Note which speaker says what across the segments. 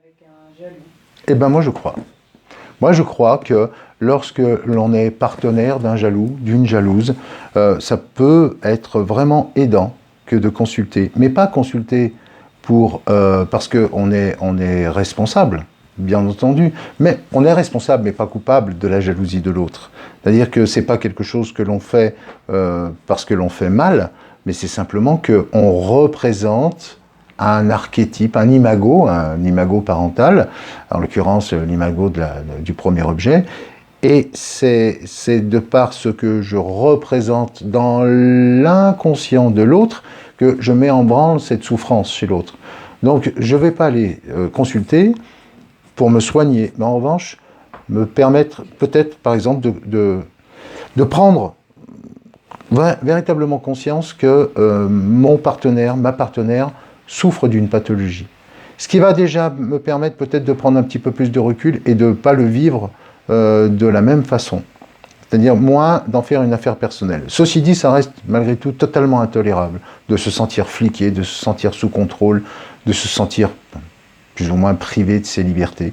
Speaker 1: avec un jaloux?
Speaker 2: Eh bien, moi, je crois. Moi, je crois que lorsque l'on est partenaire d'un jaloux, d'une jalouse, ça peut être vraiment aidant que de consulter. Mais pas consulter parce on est responsable, bien entendu. Mais on est responsable, mais pas coupable de la jalousie de l'autre. C'est-à-dire que c'est pas quelque chose que l'on fait parce que l'on fait mal, mais c'est simplement qu'on représente un archétype, un imago parental, en l'occurrence l'imago du premier objet, et c'est de par ce que je représente dans l'inconscient de l'autre que je mets en branle cette souffrance chez l'autre. Donc je ne vais pas aller consulter pour me soigner, mais en revanche, me permettre peut-être, par exemple, de prendre véritablement conscience que mon partenaire, ma partenaire, souffre d'une pathologie. Ce qui va déjà me permettre peut-être de prendre un petit peu plus de recul et de ne pas le vivre de la même façon. C'est-à-dire moins d'en faire une affaire personnelle. Ceci dit, ça reste malgré tout totalement intolérable de se sentir fliqué, de se sentir sous contrôle, de se sentir plus ou moins privé de ses libertés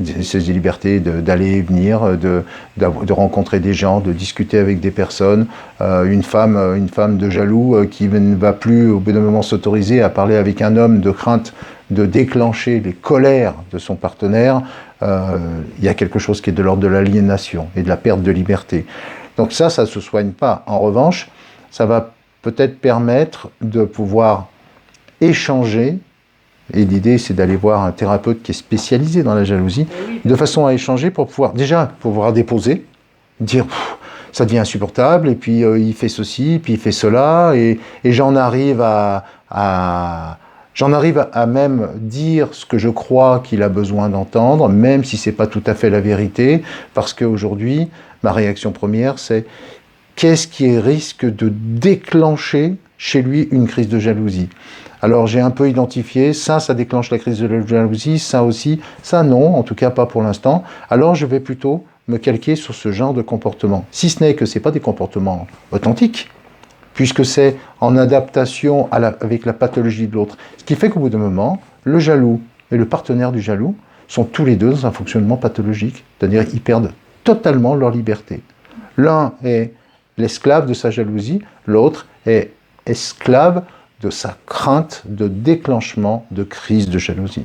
Speaker 2: d'aller et venir, de rencontrer des gens, de discuter avec des personnes. Une femme de jaloux qui ne va plus au bout d'un moment s'autoriser à parler avec un homme de crainte de déclencher les colères de son partenaire, il y a quelque chose qui est de l'ordre de l'aliénation et de la perte de liberté. Donc ça ne se soigne pas. En revanche, ça va peut-être permettre de pouvoir échanger. Et l'idée, c'est d'aller voir un thérapeute qui est spécialisé dans la jalousie, de façon à échanger pour pouvoir déposer, dire ça devient insupportable, et puis il fait ceci, puis il fait cela, et j'en arrive à même dire ce que je crois qu'il a besoin d'entendre, même si c'est pas tout à fait la vérité, parce qu'aujourd'hui, ma réaction première, c'est qu'est-ce qui risque de déclencher chez lui une crise de jalousie. Alors j'ai un peu identifié, ça déclenche la crise de la jalousie, ça aussi, ça non, en tout cas pas pour l'instant. Alors je vais plutôt me calquer sur ce genre de comportement. Si ce n'est que ce n'est pas des comportements authentiques, puisque c'est en adaptation avec la pathologie de l'autre. Ce qui fait qu'au bout d'un moment, le jaloux et le partenaire du jaloux sont tous les deux dans un fonctionnement pathologique, c'est-à-dire ils perdent totalement leur liberté. L'un est l'esclave de sa jalousie, l'autre est esclave de sa crainte de déclenchement de crise de jalousie.